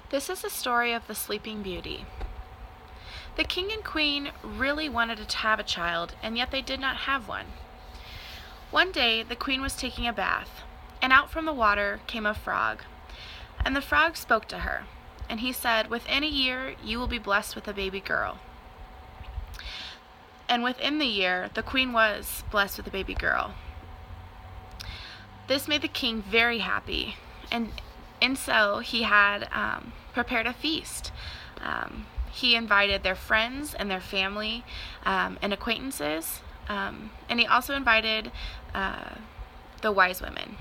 This is the story of the Sleeping Beauty. The king and queen really wanted to have a child, and yet they did not have one. One day, the queen was taking a bath, and out from the water came a frog. And the frog spoke to her, and he said, "Within a year, you will be blessed with a baby girl." And within the year, the queen was blessed with a baby girl. This made the king very happy, and so he had prepared a feast. He invited their friends and their family and acquaintances, and he also invited the wise women.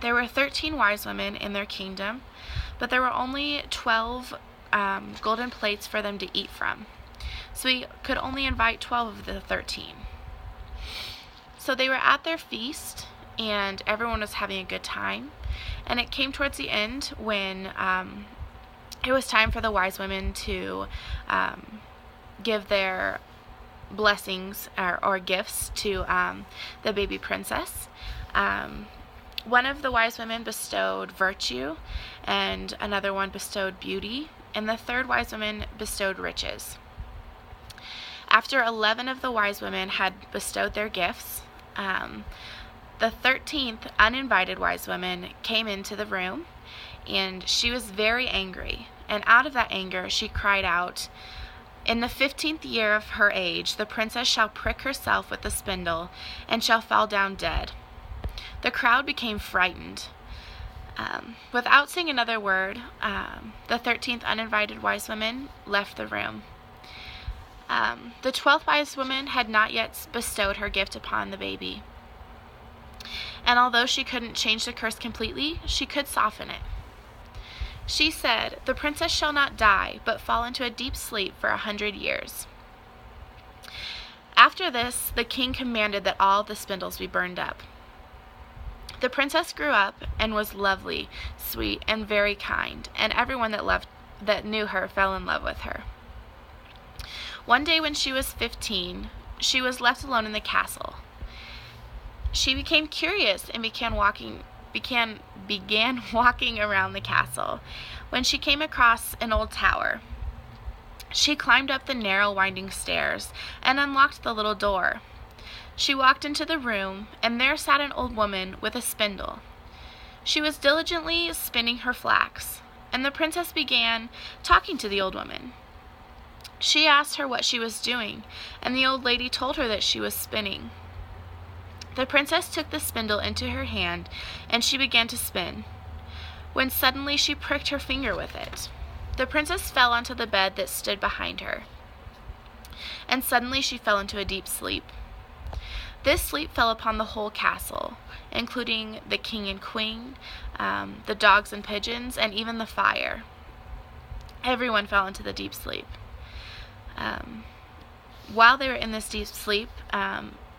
There were 13 wise women in their kingdom, but there were only 12 golden plates for them to eat from. So he could only invite 12 of the 13. So they were at their feast, and everyone was having a good time. And it came towards the end when it was time for the wise women to give their blessings or gifts to the baby princess. One of the wise women bestowed virtue, and another one bestowed beauty, and the third wise woman bestowed riches. After 11 of the wise women had bestowed their gifts, the 13th uninvited wise woman came into the room, and she was very angry. And out of that anger, she cried out, "In the 15th year of her age, the princess shall prick herself with a spindle and shall fall down dead." The crowd became frightened. Without saying another word, the 13th uninvited wise woman left the room. The 12th wise woman had not yet bestowed her gift upon the baby. And although she couldn't change the curse completely, she could soften it. She said, "The princess shall not die, but fall into a deep sleep for 100 years. After this, the king commanded that all the spindles be burned up. The princess grew up and was lovely, sweet, and very kind, and everyone that knew her fell in love with her. One day when she was 15, she was left alone in the castle. She became curious and began walking around the castle when she came across an old tower. She climbed up the narrow winding stairs and unlocked the little door. She walked into the room, and there sat an old woman with a spindle. She was diligently spinning her flax, and the princess began talking to the old woman. She asked her what she was doing, and the old lady told her that she was spinning. The princess took the spindle into her hand, and she began to spin, when suddenly she pricked her finger with it. The princess fell onto the bed that stood behind her, and suddenly she fell into a deep sleep. This sleep fell upon the whole castle, including the king and queen, the dogs and pigeons, and even the fire. Everyone fell into the deep sleep. While they were in this deep sleep,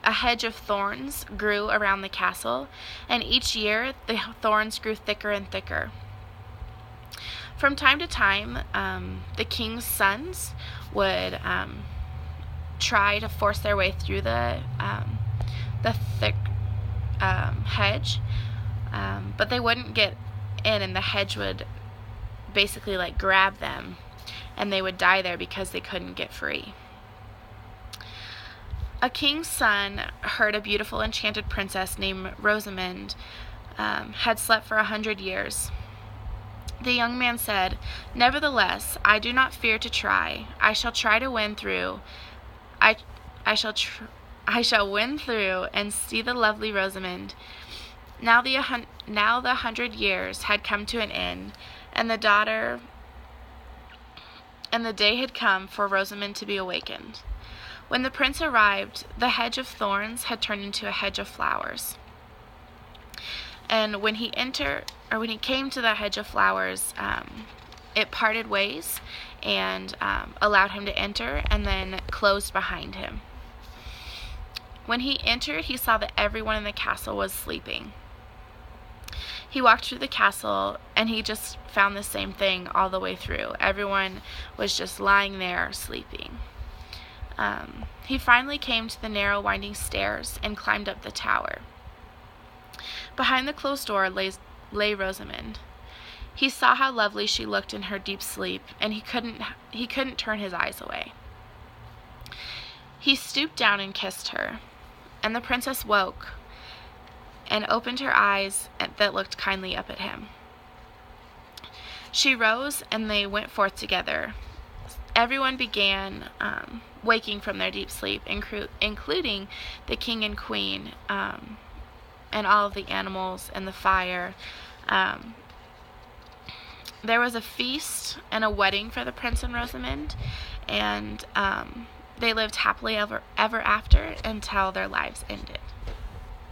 a hedge of thorns grew around the castle, and each year the thorns grew thicker and thicker. From time to time, the king's sons would try to force their way through the thick hedge, but they wouldn't get in, and the hedge would basically grab them, and they would die there because they couldn't get free. A king's son heard a beautiful enchanted princess named Rosamond had slept for 100 years. The young man said, "Nevertheless, I do not fear to try. I shall try to win through. I shall win through and see the lovely Rosamond." Now the 100 years had come to an end, and the day had come for Rosamond to be awakened. When the prince arrived, the hedge of thorns had turned into a hedge of flowers. And when he came to the hedge of flowers, it parted ways and allowed him to enter, and then closed behind him. When he entered, he saw that everyone in the castle was sleeping. He walked through the castle, and he just found the same thing all the way through. Everyone was just lying there sleeping. He finally came to the narrow winding stairs and climbed up the tower. Behind the closed door lay Rosamond. He saw how lovely she looked in her deep sleep, and he couldn't turn his eyes away. He stooped down and kissed her, and the princess woke and opened her eyes that looked kindly up at him. She rose, and they went forth together. Everyone began waking from their deep sleep, including the king and queen, and all of the animals and the fire. There was a feast and a wedding for the prince and Rosamund, and they lived happily ever after until their lives ended.